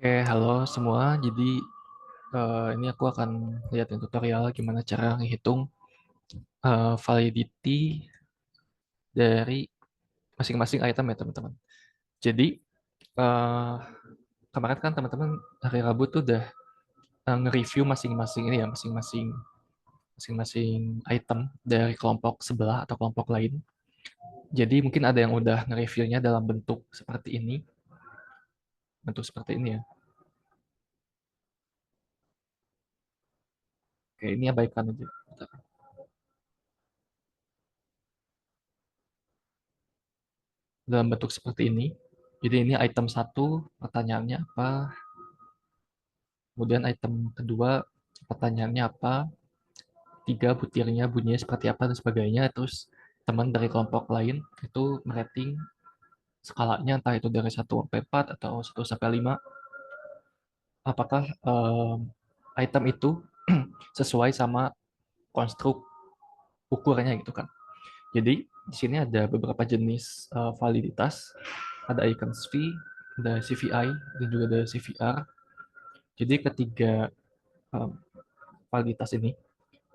Oke, halo semua. Jadi ini aku akan lihatin tutorial gimana cara ngehitung validity dari masing-masing item ya teman-teman. Jadi eh, kemarin kan teman-teman hari Rabu tuh udah nge-review masing-masing ini ya, masing-masing item dari kelompok sebelah atau kelompok lain. Jadi mungkin ada yang udah nge-reviewnya dalam bentuk seperti ini ya. Oke, ini abaikan aja. Dalam bentuk seperti ini. Jadi ini item satu, pertanyaannya apa? Kemudian item kedua, pertanyaannya apa? Tiga, butirnya bunyinya seperti apa dan sebagainya. Terus teman dari kelompok lain itu merating skalanya entah itu dari satu sampai 4 atau satu sampai 5. Apakah item itu sesuai sama konstruk ukurnya gitu kan. Jadi di sini ada beberapa jenis validitas. Ada icons fee, ada CVI, dan juga ada CVR. Jadi ketiga um, validitas ini,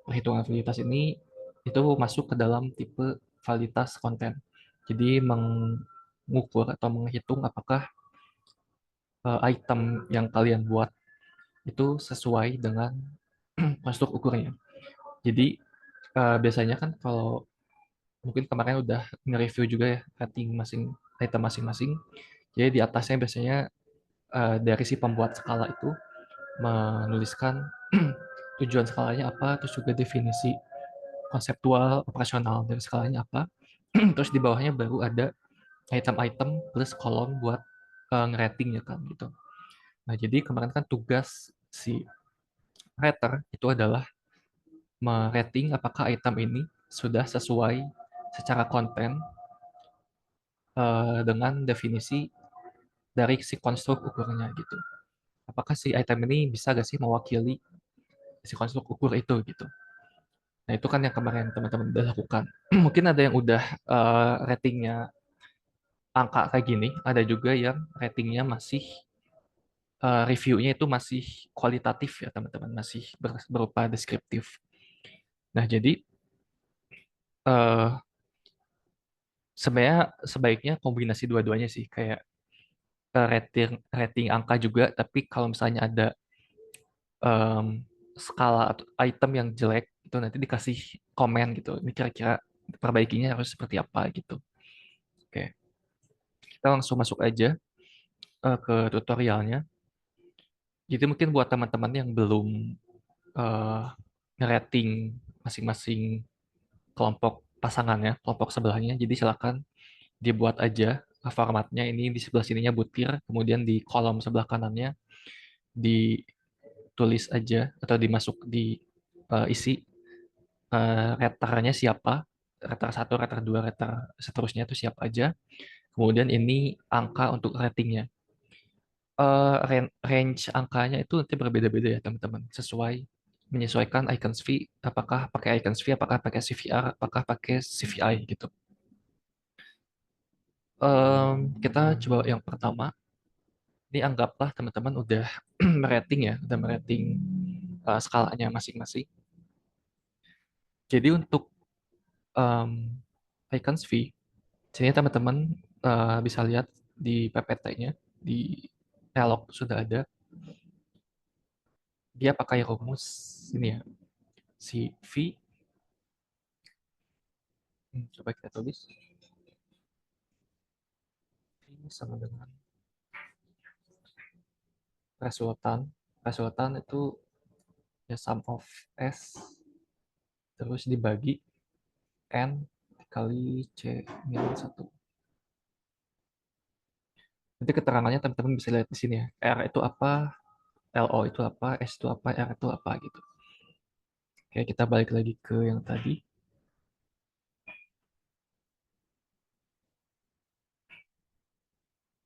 perhitungan validitas ini itu masuk ke dalam tipe validitas konten. Jadi mengukur atau menghitung apakah item yang kalian buat itu sesuai dengan konstruk ukurnya. Jadi biasanya kan kalau mungkin kemarin udah nge-review juga ya rating item masing-masing. Jadi di atasnya biasanya dari si pembuat skala itu menuliskan tujuan skalanya apa, terus juga definisi konseptual operasional dari skalanya apa. Terus di bawahnya baru ada item-item plus kolom buat ngerating ya kan gitu. Nah, jadi kemarin kan tugas si rater itu adalah merating apakah item ini sudah sesuai secara konten dengan definisi dari si konstruk ukurnya gitu. Apakah si item ini bisa gak sih mewakili si konstruk ukur itu gitu. Nah, itu kan yang kemarin teman-teman udah lakukan. Mungkin ada yang udah ratingnya angka kayak gini, ada juga yang ratingnya masih reviewnya itu masih kualitatif ya teman-teman, masih berupa deskriptif. Nah, jadi eh, sebenarnya sebaiknya kombinasi dua-duanya sih, kayak rating rating angka juga, tapi kalau misalnya ada em, skala atau item yang jelek, itu nanti dikasih komen gitu. Ini kira-kira perbaikinya harus seperti apa gitu. Oke, kita langsung masuk aja ke tutorialnya. Jadi mungkin buat teman-teman yang belum eh, ngerating masing-masing kelompok pasangannya, kelompok sebelahnya, jadi silakan dibuat aja formatnya ini di sebelah sininya butir, kemudian di kolom sebelah kanannya ditulis aja atau dimasuk di isi retternya siapa, retter satu, retter 2, retter seterusnya itu siapa aja. Kemudian ini angka untuk ratingnya. Range angkanya itu nanti berbeda-beda ya teman-teman, menyesuaikan icons fee, apakah pakai icons fee, apakah pakai CVR, apakah pakai CVI gitu. Kita coba yang pertama. Ini anggaplah teman-teman udah merating ya, udah merating skalanya masing-masing. Jadi untuk um, icons fee, sini teman-teman bisa lihat di PPT-nya, di Elok sudah ada, dia pakai rumus ini ya, si V, coba kita tulis, V sama dengan resultan. Resultan itu ya sum of S, terus dibagi N kali C minus 1. Nanti keterangannya teman-teman bisa lihat di sini ya. R itu apa, LO itu apa, S itu apa, R itu apa gitu. Oke, kita balik lagi ke yang tadi.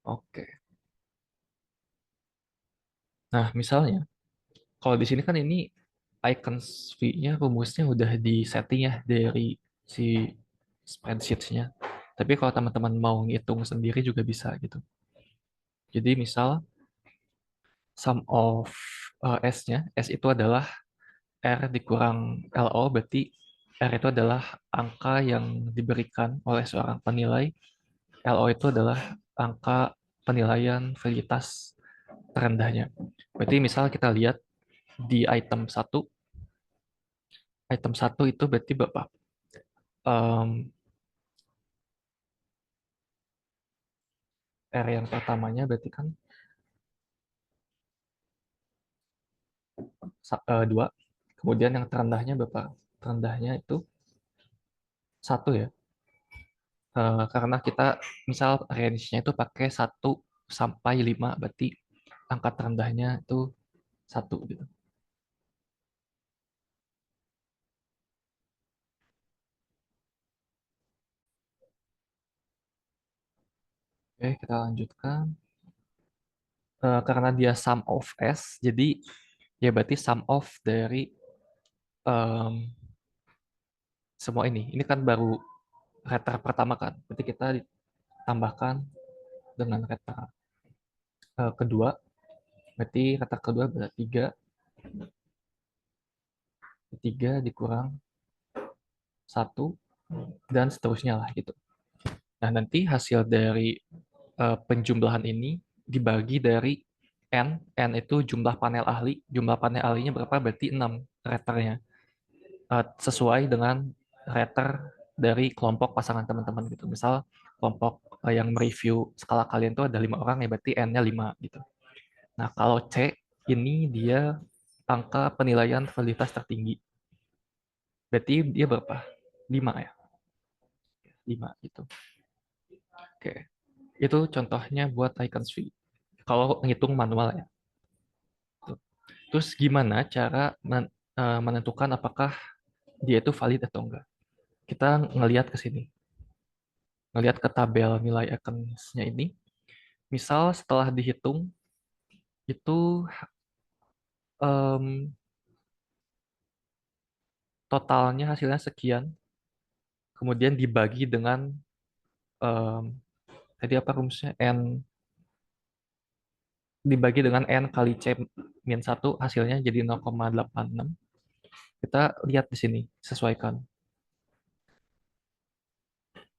Oke. Nah, misalnya, kalau di sini kan ini icons V-nya rumusnya udah di setting ya dari si spreadsheet-nya. Tapi kalau teman-teman mau ngitung sendiri juga bisa gitu. Jadi misal sum of S-nya. S itu adalah R dikurang LO, berarti R itu adalah angka yang diberikan oleh seorang penilai. LO itu adalah angka penilaian validitas terendahnya. Berarti misal kita lihat di item satu itu berarti berapa? Em, R yang pertamanya berarti kan 2. Kemudian yang terendahnya berapa? Terendahnya itu 1 ya. Karena kita misal range-nya itu pakai 1 sampai 5, berarti angka terendahnya itu 1 gitu. Oke, kita lanjutkan. Karena dia sum of S, jadi ya berarti sum of dari em, semua ini. Ini kan baru retter pertama kan. Berarti kita tambahkan dengan retter kedua. Berarti retter kedua berarti 3. 3 dikurang 1 dan seterusnya lah gitu. Nah, nanti hasil dari penjumlahan ini dibagi dari N. N itu jumlah panel ahli. Jumlah panel ahlinya berapa? Berarti 6 raternya. Sesuai dengan rater dari kelompok pasangan teman-teman gitu. Misal kelompok yang mereview skala kalian tuh ada 5 orang ya berarti N-nya 5 gitu. Nah, kalau C ini dia angka penilaian validitas tertinggi. Berarti dia berapa? 5 ya. 5 gitu. Oke. Itu contohnya buat icon suite. Kalau ngitung manual ya. Terus gimana cara menentukan apakah dia itu valid atau enggak? Kita ngelihat ke sini, ngelihat ke tabel nilai icons-nya ini. Misal setelah dihitung itu em, totalnya hasilnya sekian, kemudian dibagi dengan em, tadi apa rumusnya n dibagi dengan n kali c min 1 hasilnya jadi 0,86. Kita lihat di sini, sesuaikan.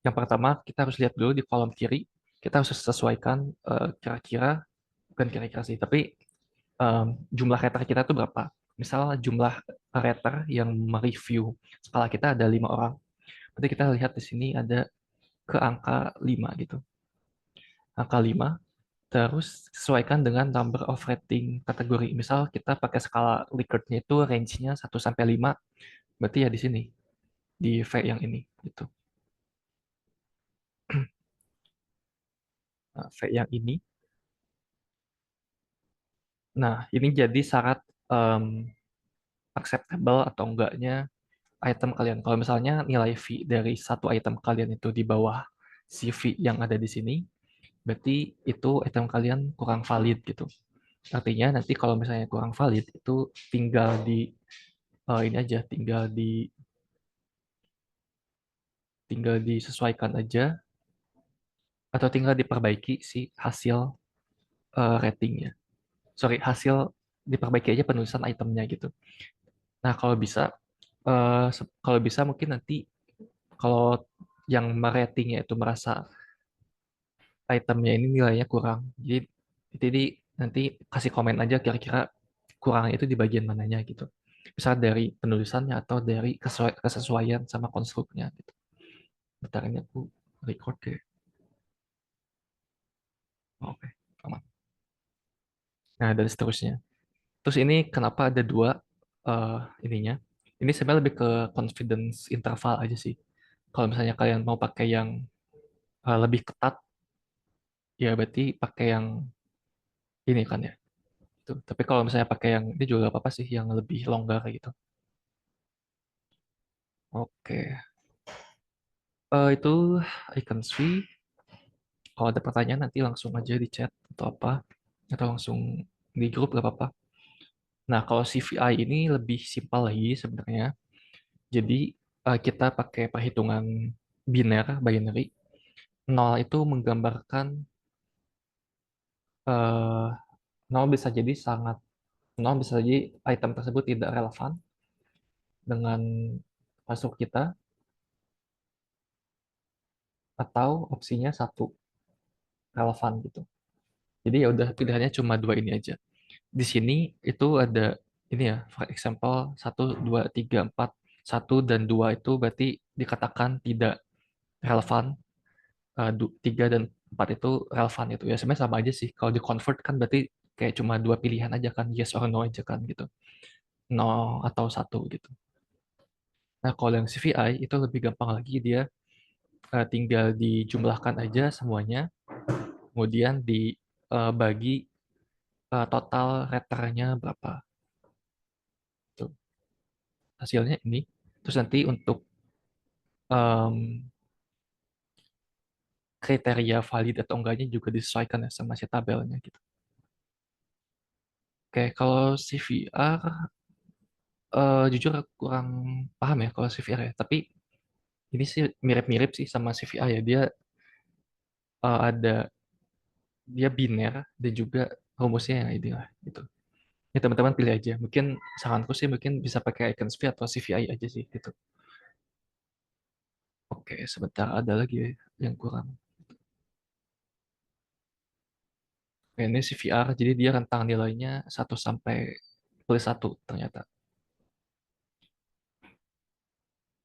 Yang pertama, kita harus lihat dulu di kolom kiri. Kita harus sesuaikan kira-kira, bukan kira-kira sih, tapi jumlah rater kita itu berapa. Misal jumlah rater yang mereview skala kita ada 5 orang. Berarti kita lihat di sini ada ke angka 5 gitu. Angka 5, terus sesuaikan dengan number of rating kategori. Misal kita pakai skala Likert-nya itu range-nya 1 sampai 5, berarti ya di sini, di V yang ini. Gitu. Nah, V yang ini. Nah, ini jadi syarat em, acceptable atau enggaknya item kalian. Kalau misalnya nilai fee dari satu item kalian itu di bawah CV yang ada di sini, berarti itu item kalian kurang valid gitu. Artinya nanti kalau misalnya kurang valid itu tinggal di ini aja, tinggal disesuaikan aja atau tinggal diperbaiki si hasil ratingnya. Sorry, hasil diperbaiki aja penulisan itemnya gitu. Nah, kalau bisa mungkin nanti kalau yang meratingnya itu merasa itemnya ini nilainya kurang. Jadi nanti kasih komen aja kira-kira kurangnya itu di bagian mananya gitu. Bisa dari penulisannya atau dari kesesuaian sama konstruknya gitu. Bentar ini aku record deh. Oke, aman. Nah, dan seterusnya. Terus ini kenapa ada dua eh, ininya? Ini sebenarnya lebih ke confidence interval aja sih. Kalau misalnya kalian mau pakai yang lebih ketat, ya berarti pakai yang ini kan ya. Tuh. Tapi kalau misalnya pakai yang ini juga gak apa-apa sih, yang lebih longgar gitu. Oke. Itu icon Sui. Kalau ada pertanyaan nanti langsung aja di chat atau apa. Atau langsung di grup gak apa-apa. Nah, kalau CVI ini lebih simpel lagi sebenarnya. Jadi kita pakai perhitungan binary. Nol itu menggambarkan eh, Nol bisa jadi sangat, nol bisa jadi item tersebut tidak relevan dengan masuk kita, atau opsinya satu relevan gitu. Jadi ya udah pilihannya cuma dua ini aja. Di sini itu ada ini ya, for example, satu, dua, tiga, empat. Satu dan dua itu berarti dikatakan tidak relevan. Tiga dan empat itu relevan itu. Ya sebenarnya sama aja sih. Kalau di convert kan berarti kayak cuma dua pilihan aja kan, yes or no aja kan gitu. No atau satu gitu. Nah kalau yang CVI itu lebih gampang lagi, dia tinggal dijumlahkan aja semuanya, kemudian dibagi total retternya berapa. Tuh, hasilnya ini. Terus nanti untuk em, kriteria valid atau enggaknya juga disesuaikan ya sama si tabelnya gitu. Oke, kalau CVR jujur aku kurang paham ya kalau CVR ya. Tapi ini sih mirip-mirip sih sama CVA ya. Dia ada dia biner dan juga rumusnya yang ini lah gitu. Ya teman-teman pilih aja. Mungkin saranku sih mungkin bisa pakai icon CV atau CVI aja sih gitu. Oke, sebentar ada lagi ya yang kurang. Oke, ini CVR, jadi dia rentang nilainya 1 sampai +1 ternyata.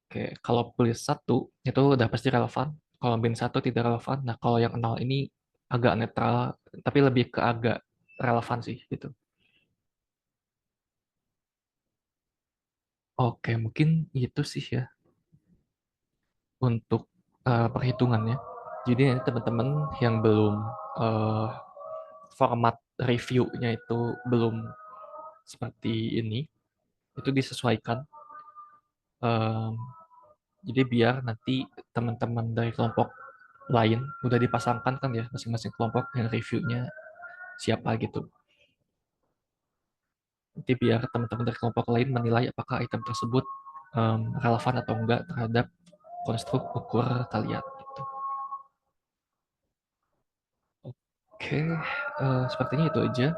Oke, kalau +1 itu udah pasti relevan. Kalau -1 tidak relevan. Nah, kalau yang 0 ini agak netral, tapi lebih ke agak relevan sih gitu. Oke, mungkin itu sih ya untuk perhitungannya. Jadi ini teman-teman yang belum eh, format reviewnya itu belum seperti ini, itu disesuaikan. Em, jadi biar nanti teman-teman dari kelompok lain udah dipasangkan kan ya masing-masing kelompok yang reviewnya siapa gitu. Nanti biar teman-teman dari kelompok lain menilai apakah item tersebut relevan atau enggak terhadap konstruk ukur kalian gitu. Oke, sepertinya itu aja.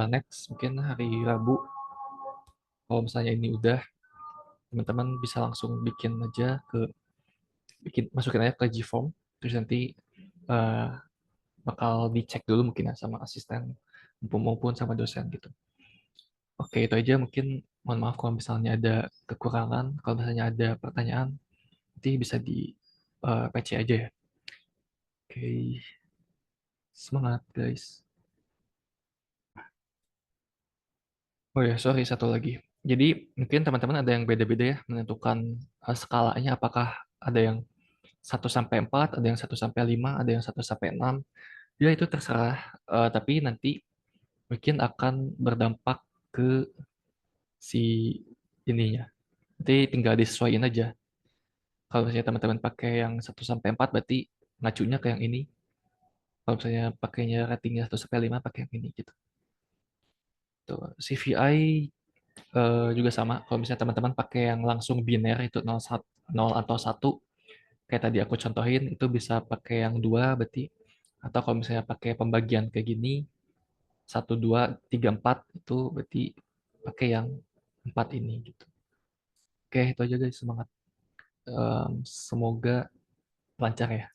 Next mungkin hari Rabu, kalau misalnya ini udah, teman-teman bisa langsung bikin aja masukin aja ke Gform, terus nanti eh, bakal dicek dulu mungkin ya sama asisten maupun sama dosen gitu. Oke, itu aja mungkin. Mohon maaf kalau misalnya ada kekurangan, kalau misalnya ada pertanyaan, nanti bisa di PC aja ya. Oke, semangat guys. Oh ya, sorry satu lagi. Jadi mungkin teman-teman ada yang beda-beda ya menentukan skalanya, apakah ada yang 1 sampai 4, ada yang 1 sampai 5, ada yang 1 sampai 6. Ya itu terserah. Tapi nanti mungkin akan berdampak ke si ininya. Nanti tinggal disesuaikan aja. Kalau misalnya teman-teman pakai yang 1 sampai 4 berarti ngacunya ke yang ini. Kalau misalnya pakainya ratingnya 1 sampai 5 pakai yang ini gitu. Tuh, CVI juga sama. Kalau misalnya teman-teman pakai yang langsung biner itu 0 atau satu, kayak tadi aku contohin, itu bisa pakai yang dua berarti. Atau kalau misalnya pakai pembagian kayak gini, 1, 2, 3, 4, itu berarti pakai yang 4 ini gitu. Oke, itu aja guys, semangat. Semoga lancar ya.